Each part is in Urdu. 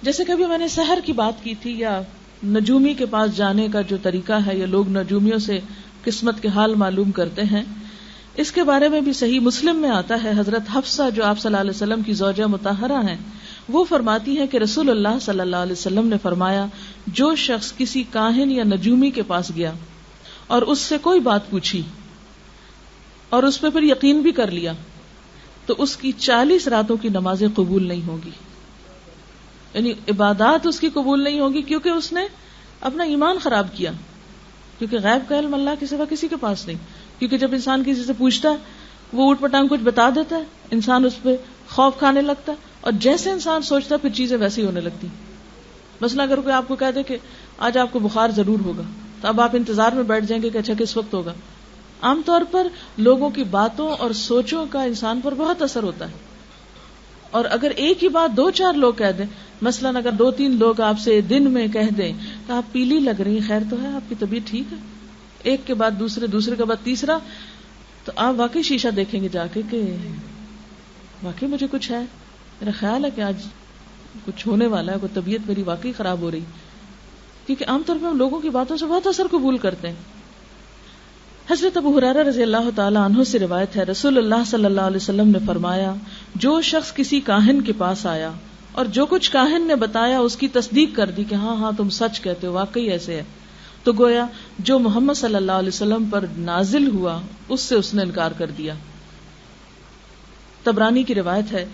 جیسے کبھی میں نے سحر کی بات کی تھی، یا نجومی کے پاس جانے کا جو طریقہ ہے، یا لوگ نجومیوں سے قسمت کے حال معلوم کرتے ہیں، اس کے بارے میں بھی صحیح مسلم میں آتا ہے، حضرت حفصہ جو آپ صلی اللہ علیہ وسلم کی زوجہ مطہرہ ہیں، وہ فرماتی ہیں کہ رسول اللہ صلی اللہ علیہ وسلم نے فرمایا، جو شخص کسی کاہن یا نجومی کے پاس گیا اور اس سے کوئی بات پوچھی اور اس پہ پھر یقین بھی کر لیا، تو اس کی 40 راتوں کی نمازیں قبول نہیں ہوگی، یعنی عبادات اس کی قبول نہیں ہوگی، کیونکہ اس نے اپنا ایمان خراب کیا، کیونکہ غیب کا علم اللہ کے سوا کسی کے پاس نہیں، کیونکہ جب انسان کسی سے پوچھتا ہے وہ اوٹ پٹانگ کچھ بتا دیتا ہے، انسان اس پہ خوف کھانے لگتا ہے، اور جیسے انسان سوچتا ہے پھر چیزیں ویسے ہی ہونے لگتی۔ مثلا اگر کوئی آپ کو کہہ دے کہ آج آپ کو بخار ضرور ہوگا، تو اب آپ انتظار میں بیٹھ جائیں گے کہ اچھا کس وقت ہوگا۔ عام طور پر لوگوں کی باتوں اور سوچوں کا انسان پر بہت اثر ہوتا ہے، اور اگر ایک ہی بات 2-4 لوگ کہہ دیں، مثلا اگر 2-3 لوگ آپ سے دن میں کہہ دیں کہ آپ پیلی لگ رہی ہیں، خیر تو ہے، آپ کی طبیعت ٹھیک ہے، ایک کے بعد دوسرے، دوسرے کے بعد تیسرا، تو آپ واقعی شیشہ دیکھیں گے جا کے کہ واقعی مجھے کچھ ہے، میرا خیال ہے کہ آج کچھ ہونے والا ہے، کوئی طبیعت میری واقعی خراب ہو رہی، کیونکہ عام طور پر ہم لوگوں کی باتوں سے بہت اثر قبول کرتے ہیں۔ حضرت ابو ہریرہ رضی اللہ تعالی عنہ سے روایت ہے، رسول اللہ صلی اللہ علیہ وسلم نے فرمایا، جو شخص کسی کاہن کے پاس آیا اور جو کچھ کاہن نے بتایا اس کی تصدیق کر دی کہ ہاں ہاں تم سچ کہتے ہو، واقعی ایسے ہے، تو گویا جو محمد صلی اللہ علیہ وسلم پر نازل ہوا اس سے اس نے انکار کر دیا۔ طبرانی کی روایت ہے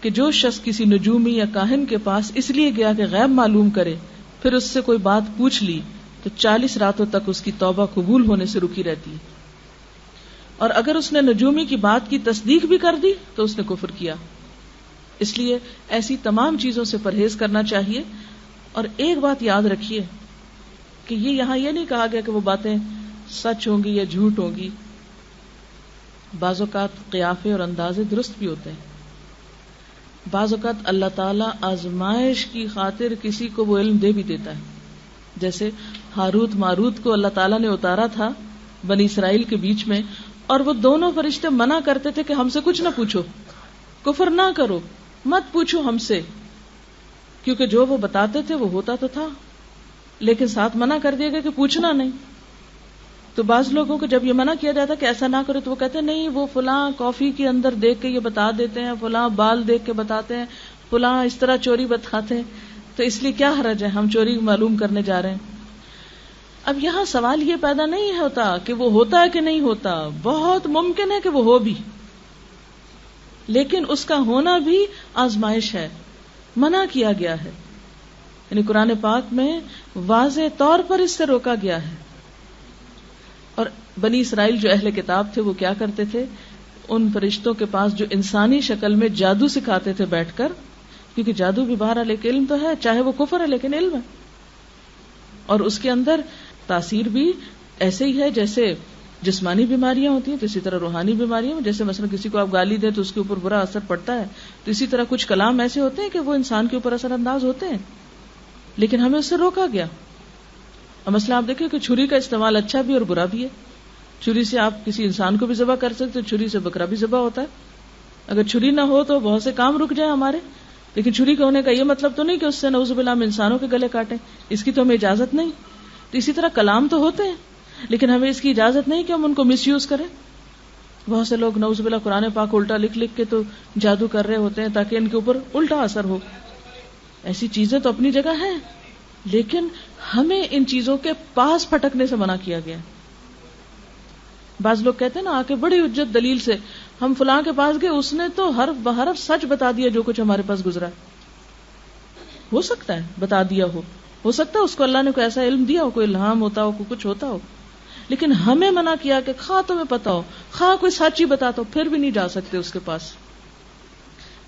کہ جو شخص کسی نجومی یا کاہن کے پاس اس لیے گیا کہ غیب معلوم کرے، پھر اس سے کوئی بات پوچھ لی، تو 40 راتوں تک اس کی توبہ قبول ہونے سے رکی رہتی ہے، اور اگر اس نے نجومی کی بات کی تصدیق بھی کر دی تو اس نے کفر کیا۔ اس لیے ایسی تمام چیزوں سے پرہیز کرنا چاہیے، اور ایک بات یاد رکھیے کہ یہاں یہ نہیں کہا گیا کہ وہ باتیں سچ ہوں گی یا جھوٹ ہوں گی، بعض اوقات قیافے اور اندازے درست بھی ہوتے ہیں، بعض اوقات اللہ تعالیٰ آزمائش کی خاطر کسی کو وہ علم دے بھی دیتا ہے، جیسے ہاروت ماروت کو اللہ تعالیٰ نے اتارا تھا بنی اسرائیل کے بیچ میں، اور وہ دونوں فرشتے منع کرتے تھے کہ ہم سے کچھ نہ پوچھو، کفر نہ کرو، مت پوچھو ہم سے، کیونکہ جو وہ بتاتے تھے وہ ہوتا تو تھا، لیکن ساتھ منع کر دیا گیا کہ پوچھنا نہیں۔ تو بعض لوگوں کو جب یہ منع کیا جاتا کہ ایسا نہ کرو تو وہ کہتے ہیں نہیں، وہ فلاں کافی کے اندر دیکھ کے یہ بتا دیتے ہیں، فلاں بال دیکھ کے بتاتے ہیں، فلاں اس طرح چوری بتاتے ہیں، تو اس لیے کیا حرج ہے، ہم چوری معلوم کرنے جا رہے ہیں۔ اب یہاں سوال یہ پیدا نہیں ہوتا کہ وہ ہوتا ہے کہ نہیں ہوتا، بہت ممکن ہے کہ وہ ہو بھی، لیکن اس کا ہونا بھی آزمائش ہے، منع کیا گیا ہے، یعنی قرآن پاک میں واضح طور پر اس سے روکا گیا ہے۔ اور بنی اسرائیل جو اہل کتاب تھے وہ کیا کرتے تھے، ان فرشتوں کے پاس جو انسانی شکل میں جادو سکھاتے تھے بیٹھ کر، کیونکہ جادو بھی بہرحال ایک علم تو ہے، چاہے وہ کفر ہے لیکن علم ہے، اور اس کے اندر تاثیر بھی ایسے ہی ہے جیسے جسمانی بیماریاں ہوتی ہیں، تو اسی طرح روحانی بیماریاں، جیسے مثلا کسی کو آپ گالی دیں تو اس کے اوپر برا اثر پڑتا ہے، تو اسی طرح کچھ کلام ایسے ہوتے ہیں کہ وہ انسان کے اوپر اثر انداز ہوتے ہیں، لیکن ہمیں اس سے روکا گیا۔ اور مثلا آپ دیکھیں کہ چھری کا استعمال اچھا بھی اور برا بھی ہے، چھری سے آپ کسی انسان کو بھی ذبح کر سکتے، چھری سے بکرا بھی ذبح ہوتا ہے، اگر چھری نہ ہو تو بہت سے کام رک جائیں ہمارے، لیکن چھری کا ہونے کا یہ مطلب تو نہیں کہ اس سے نعوذ باللہ ہم انسانوں کے گلے کاٹیں، اس کی تو ہمیں اجازت نہیں۔ تو اسی طرح کلام تو ہوتے ہیں لیکن ہمیں اس کی اجازت نہیں کہ ہم ان کو مس یوز کریں۔ بہت سے لوگ نعوذ باللہ قرآن پاک الٹا لکھ لکھ کے تو جادو کر رہے ہوتے ہیں تاکہ ان کے اوپر الٹا اثر ہو۔ ایسی چیزیں تو اپنی جگہ ہیں، لیکن ہمیں ان چیزوں کے پاس پھٹکنے سے منع کیا گیا۔ بعض لوگ کہتے ہیں نا آ کے بڑی حجت دلیل سے، ہم فلاں کے پاس گئے، اس نے تو حرف بحرف سچ بتا دیا جو کچھ ہمارے پاس گزرا۔ ہو سکتا ہے بتا دیا ہو سکتا ہے اس کو اللہ نے کوئی ایسا علم دیا ہو، کوئی الہام ہوتا ہو، کوئی کچھ ہوتا ہو، لیکن ہمیں منع کیا کہ خواہ تمہیں پتا ہو، خواہ کوئی سچ ہی بتاتا ہو، پھر بھی نہیں جا سکتے اس کے پاس،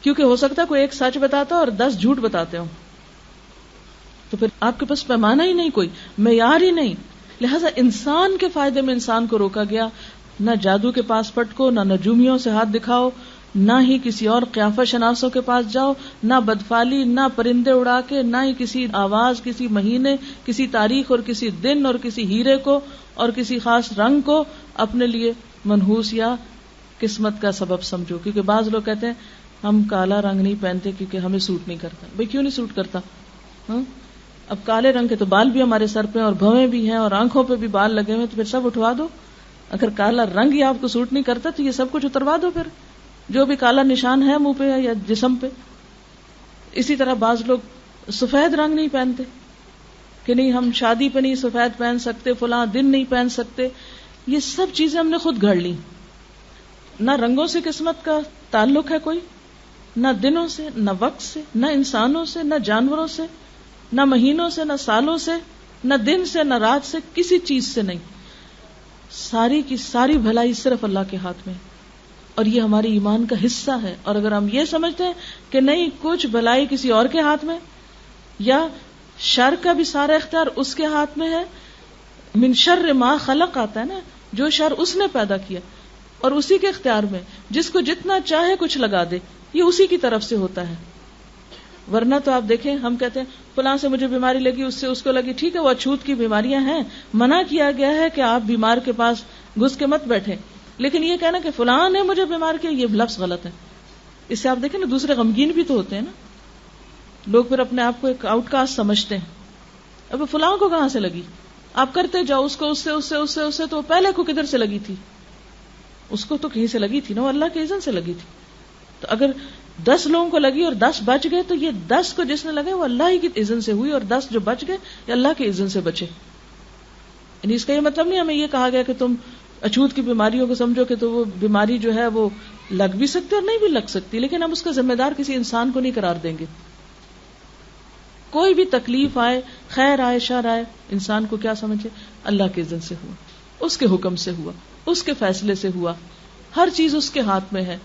کیونکہ ہو سکتا ہے کوئی ایک سچ بتاتا اور 10 جھوٹ بتاتے ہو، تو پھر آپ کے پاس پیمانہ ہی نہیں، کوئی معیار ہی نہیں۔ لہذا انسان کے فائدے میں انسان کو روکا گیا، نہ جادو کے پاس پٹکو، نہ نجومیوں سے ہاتھ دکھاؤ، نہ ہی کسی اور قیافہ شناسوں کے پاس جاؤ، نہ بدفالی، نہ پرندے اڑا کے، نہ ہی کسی آواز، کسی مہینے، کسی تاریخ اور کسی دن اور کسی ہیرے کو اور کسی خاص رنگ کو اپنے لیے منحوس یا قسمت کا سبب سمجھو۔ کیونکہ بعض لوگ کہتے ہیں ہم کالا رنگ نہیں پہنتے کیونکہ ہمیں سوٹ نہیں کرتا۔ بھئی کیوں نہیں سوٹ کرتا؟ ہاں اب کالے رنگ کے تو بال بھی ہمارے سر پہ اور بھویں بھی ہیں اور آنکھوں پہ بھی بال لگے ہوئے، تو پھر سب اٹھوا دو. اگر کالا رنگ ہی آپ کو سوٹ نہیں کرتا تو یہ سب کچھ اتروا دو، پھر جو بھی کالا نشان ہے منہ پہ یا جسم پہ. اسی طرح بعض لوگ سفید رنگ نہیں پہنتے کہ نہیں ہم شادی پہ نہیں سفید پہن سکتے، فلاں دن نہیں پہن سکتے. یہ سب چیزیں ہم نے خود گھڑ لی. نہ رنگوں سے قسمت کا تعلق ہے کوئی، نہ دنوں سے، نہ وقت سے، نہ انسانوں سے، نہ جانوروں سے، نہ مہینوں سے، نہ سالوں سے، نہ دن سے، نہ رات سے، کسی چیز سے نہیں. ساری کی ساری بھلائی صرف اللہ کے ہاتھ میں ہے، اور یہ ہمارے ایمان کا حصہ ہے. اور اگر ہم یہ سمجھتے ہیں کہ نہیں کچھ بھلائی کسی اور کے ہاتھ میں، یا شر کا بھی سارا اختیار اس کے ہاتھ میں ہے، من شر ما خلق آتا ہے نا، جو شر اس نے پیدا کیا اور اسی کے اختیار میں، جس کو جتنا چاہے کچھ لگا دے، یہ اسی کی طرف سے ہوتا ہے. ورنہ تو آپ دیکھیں ہم کہتے ہیں فلاں سے مجھے بیماری لگی، اس سے اس کو لگی، ٹھیک ہے وہ اچھوت کی بیماریاں ہیں، منع کیا گیا ہے کہ آپ بیمار کے پاس گھس کے مت بیٹھیں، لیکن یہ کہنا کہ فلاں نے مجھے بیمار کیا، یہ لفظ غلط ہے. اس سے آپ دیکھیں نا دوسرے غمگین بھی تو ہوتے ہیں نا. لوگ پھر اپنے آپ کو ایک آؤٹ کاسٹ سمجھتے ہیں. اب فلاں کو کہاں سے لگی؟ آپ کرتے جاؤ اس کو، اس سے تو پہلے کو کدھر سے لگی تھی؟ اس کو تو کہیں سے لگی تھی نا، وہ اللہ کے اذن سے لگی تھی. تو اگر 10 لوگوں کو لگی اور 10 بچ گئے تو یہ 10 کو جس نے لگے وہ اللہ ہی کی اذن سے ہوئی، اور 10 جو بچ گئے یہ اللہ کے اذن سے بچے. یعنی اس کا یہ مطلب نہیں ہمیں یہ کہا گیا کہ تم اچھوت کی بیماریوں کو سمجھو کہ تو وہ بیماری جو ہے وہ لگ بھی سکتی اور نہیں بھی لگ سکتی، لیکن ہم اس کا ذمہ دار کسی انسان کو نہیں قرار دیں گے. کوئی بھی تکلیف آئے، خیر آئے، شر آئے، انسان کو کیا سمجھے؟ اللہ کے اذن سے ہوا، اس کے حکم سے ہوا، اس کے فیصلے سے ہوا، ہر چیز اس کے ہاتھ میں ہے.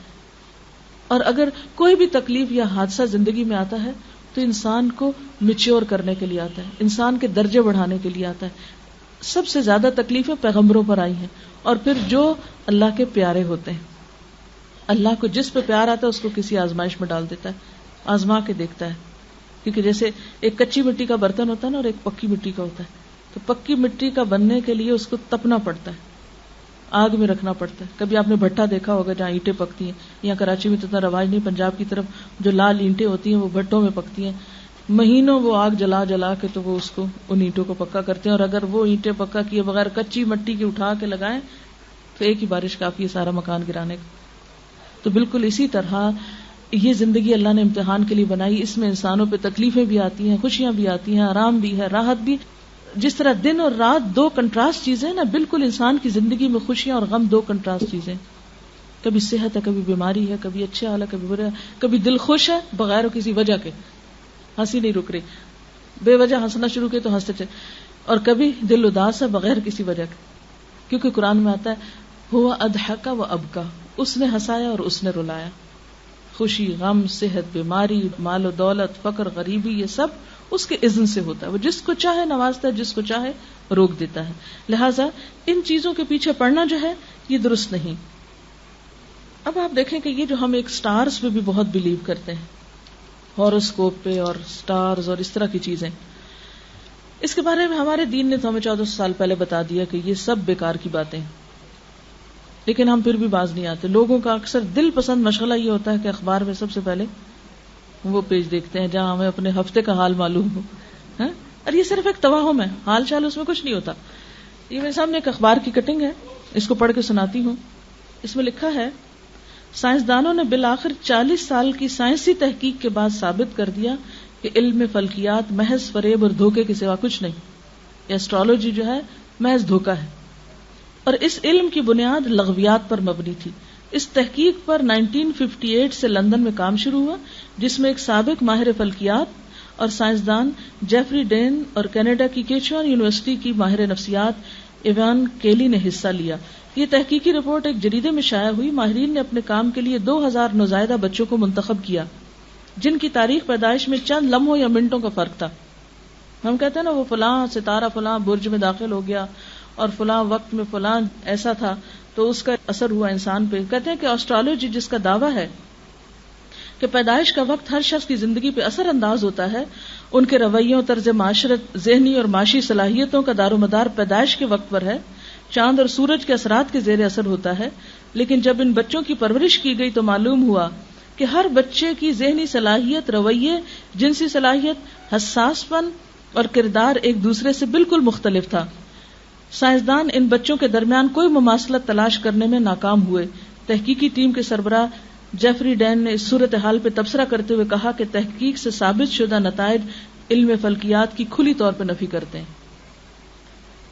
اور اگر کوئی بھی تکلیف یا حادثہ زندگی میں آتا ہے تو انسان کو میچور کرنے کے لیے آتا ہے، انسان کے درجے بڑھانے کے لیے آتا ہے. سب سے زیادہ تکلیفیں پیغمبروں پر آئی ہیں، اور پھر جو اللہ کے پیارے ہوتے ہیں. اللہ کو جس پہ پیار آتا ہے اس کو کسی آزمائش میں ڈال دیتا ہے، آزما کے دیکھتا ہے. کیونکہ جیسے ایک کچی مٹی کا برتن ہوتا ہے نا اور ایک پکی مٹی کا ہوتا ہے، تو پکی مٹی کا بننے کے لیے اس کو تپنا پڑتا ہے، آگ میں رکھنا پڑتا ہے. کبھی آپ نے بھٹا دیکھا ہوگا جہاں اینٹیں پکتی ہیں، یہاں کراچی میں تو اتنا رواج نہیں، پنجاب کی طرف جو لال اینٹیں ہوتی ہیں وہ بھٹوں میں پکتی ہیں، مہینوں وہ آگ جلا جلا کے تو وہ اس کو ان اینٹوں کو پکا کرتے ہیں. اور اگر وہ اینٹیں پکا کیے بغیر کچی مٹی کی اٹھا کے لگائیں تو ایک ہی بارش کافی ہے سارا مکان گرانے کا. تو بالکل اسی طرح یہ زندگی اللہ نے امتحان کے لیے بنائی. اس میں انسانوں پہ تکلیفیں بھی آتی ہیں، خوشیاں بھی آتی ہیں، آرام بھی ہے، راحت بھی. جس طرح دن اور رات 2 کنٹراسٹ چیزیں نا، بالکل انسان کی زندگی میں خوشیاں اور غم 2 کنٹراسٹ چیزیں. کبھی صحت ہے، کبھی بیماری ہے، کبھی اچھے حال ہے، کبھی برے، کبھی دل خوش ہے بغیر کسی وجہ کے، ہنسی نہیں رک رہی، بے وجہ ہنسنا شروع کے تو ہنستے تھے، اور کبھی دل اداس ہے بغیر کسی وجہ کے. کیونکہ قرآن میں آتا ہے ہوا اضحک و ابکا، اس نے ہنسایا اور اس نے رلایا. خوشی، غم، صحت، بیماری، مال و دولت، فقر، غریبی، یہ سب اس کے اذن سے ہوتا ہے. وہ جس کو چاہے نوازتا ہے، جس کو چاہے روک دیتا ہے. لہٰذا ان چیزوں کے پیچھے پڑنا جو ہے یہ درست نہیں. اب آپ دیکھیں کہ یہ جو ہم ایک سٹارز پہ بھی بہت بلیو کرتے ہیں، ہاروسکوپ پہ اور سٹارز اور اس طرح کی چیزیں، اس کے بارے میں ہمارے دین نے تو ہمیں 1400 سال پہلے بتا دیا کہ یہ سب بیکار کی باتیں ہیں، لیکن ہم پھر بھی باز نہیں آتے. لوگوں کا اکثر دل پسند مشغلہ یہ ہوتا ہے کہ اخبار میں سب سے پہلے وہ پیج دیکھتے ہیں جہاں ہمیں اپنے ہفتے کا حال معلوم ہو. اور یہ صرف ایک توہم ہے، حال چال اس میں کچھ نہیں ہوتا. یہ میرے سامنے ایک اخبار کی کٹنگ ہے، اس کو پڑھ کے سناتی ہوں. اس میں لکھا ہے سائنسدانوں نے بالآخر 40 سال کی سائنسی تحقیق کے بعد ثابت کر دیا کہ علم فلکیات محض فریب اور دھوکے کے سوا کچھ نہیں. ایسٹرالوجی جو ہے محض دھوکا ہے، اور اس علم کی بنیاد لغویات پر مبنی تھی. اس تحقیق پر 1958 سے لندن میں کام شروع ہوا، جس میں ایک سابق ماہر فلکیات اور سائنسدان جیفری ڈین اور کینیڈا کی کیچوان یونیورسٹی کی ماہر نفسیات ایوان کیلی نے حصہ لیا. یہ تحقیقی رپورٹ ایک جریدے میں شائع ہوئی. ماہرین نے اپنے کام کے لیے 2000 نوزائیدہ بچوں کو منتخب کیا جن کی تاریخ پیدائش میں چند لمحوں یا منٹوں کا فرق تھا. ہم کہتے ہیں نا وہ فلاں ستارہ فلاں برج میں داخل ہو گیا اور فلاں وقت میں فلاں ایسا تھا تو اس کا اثر ہوا انسان پہ. کہتے ہیں کہ ایسٹرالوجی جس کا دعویٰ ہے کہ پیدائش کا وقت ہر شخص کی زندگی پہ اثر انداز ہوتا ہے، ان کے رویوں، طرز معاشرت، ذہنی اور معاشی صلاحیتوں کا دار و مدار پیدائش کے وقت پر ہے. چاند اور سورج کے اثرات کے زیر اثر ہوتا ہے، لیکن جب ان بچوں کی پرورش کی گئی تو معلوم ہوا کہ ہر بچے کی ذہنی صلاحیت، رویے، جنسی صلاحیت، حساس پن اور کردار ایک دوسرے سے بالکل مختلف تھا۔ سائنسدان ان بچوں کے درمیان کوئی مماثلت تلاش کرنے میں ناکام ہوئے۔ تحقیقی ٹیم کے سربراہ جیفری ڈین نے اس صورتحال پہ تبصرہ کرتے ہوئے کہا کہ تحقیق سے ثابت شدہ نتائج علم فلکیات کی کھلی طور پر نفی کرتے ہیں۔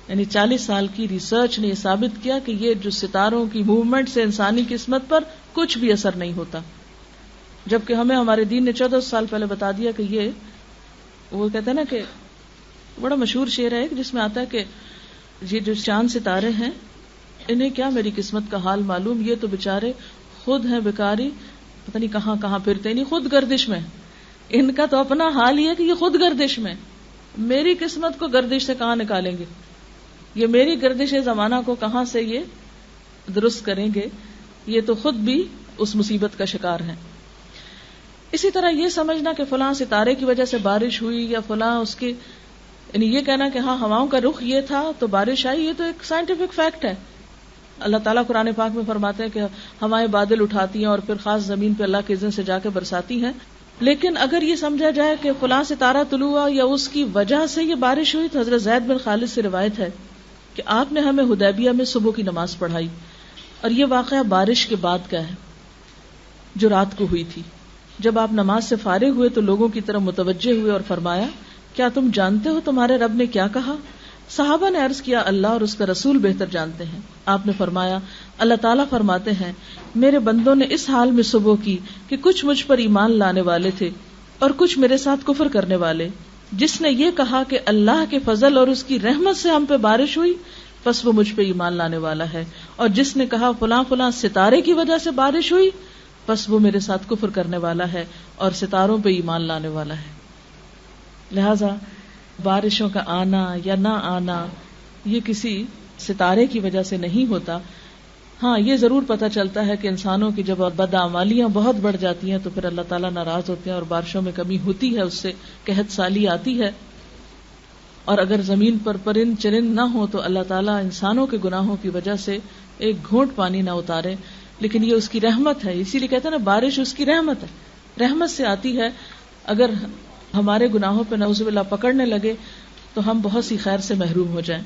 یعنی 40 سال کی ریسرچ نے یہ ثابت کیا کہ یہ جو ستاروں کی موومنٹ سے انسانی قسمت پر کچھ بھی اثر نہیں ہوتا، جبکہ ہمیں ہمارے دین نے 14 سال پہلے بتا دیا کہ یہ، وہ کہتے ہیں نا کہ بڑا مشہور شعر ہے جس میں آتا ہے کہ یہ جو چاند ستارے ہیں انہیں کیا میری قسمت کا حال معلوم، یہ تو بےچارے خود ہیں بیکاری، پتہ نہیں کہاں کہاں پھرتے، نہیں خود گردش میں، ان کا تو اپنا حال یہ ہے کہ یہ خود گردش میں، میری قسمت کو گردش سے کہاں نکالیں گے، یہ میری گردش زمانہ کو کہاں سے یہ درست کریں گے، یہ تو خود بھی اس مصیبت کا شکار ہیں۔ اسی طرح یہ سمجھنا کہ فلاں ستارے کی وجہ سے بارش ہوئی یا فلاں اس کی، یعنی یہ کہنا کہ ہاں ہواؤں کا رخ یہ تھا تو بارش آئی، یہ تو ایک سائنٹیفک فیکٹ ہے۔ اللہ تعالیٰ قرآن پاک میں فرماتے ہیں کہ ہوائیں بادل اٹھاتی ہیں اور پھر خاص زمین پہ اللہ کے اذن سے جا کے برساتی ہیں، لیکن اگر یہ سمجھا جائے کہ فلاں ستارہ طلوع ہوا یا اس کی وجہ سے یہ بارش ہوئی، تو حضرت زید بن خالد سے روایت ہے کہ آپ نے ہمیں حدیبیہ میں صبح کی نماز پڑھائی، اور یہ واقعہ بارش کے بعد کا ہے جو رات کو ہوئی تھی۔ جب آپ نماز سے فارغ ہوئے تو لوگوں کی طرف متوجہ ہوئے اور فرمایا، کیا تم جانتے ہو تمہارے رب نے کیا کہا؟ صحابہ نے عرض کیا، اللہ اور اس کا رسول بہتر جانتے ہیں۔ آپ نے فرمایا، اللہ تعالیٰ فرماتے ہیں، میرے بندوں نے اس حال میں صبح کی کہ کچھ مجھ پر ایمان لانے والے تھے اور کچھ میرے ساتھ کفر کرنے والے۔ جس نے یہ کہا کہ اللہ کے فضل اور اس کی رحمت سے ہم پہ بارش ہوئی، پس وہ مجھ پہ ایمان لانے والا ہے، اور جس نے کہا فلاں فلاں ستارے کی وجہ سے بارش ہوئی، پس وہ میرے ساتھ کفر کرنے والا ہے اور ستاروں پہ ایمان لانے والا ہے۔ لہذا بارشوں کا آنا یا نہ آنا یہ کسی ستارے کی وجہ سے نہیں ہوتا۔ ہاں یہ ضرور پتہ چلتا ہے کہ انسانوں کی جب بدعمالیاں بہت بڑھ جاتی ہیں تو پھر اللہ تعالیٰ ناراض ہوتے ہیں اور بارشوں میں کمی ہوتی ہے، اس سے قحط سالی آتی ہے، اور اگر زمین پر پرند چرند نہ ہو تو اللہ تعالیٰ انسانوں کے گناہوں کی وجہ سے ایک گھونٹ پانی نہ اتارے، لیکن یہ اس کی رحمت ہے۔ اسی لیے کہتے ہیں نا بارش اس کی رحمت ہے، رحمت سے آتی ہے۔ اگر ہمارے گناہوں پہ نعوذ باللہ پکڑنے لگے تو ہم بہت سی خیر سے محروم ہو جائیں۔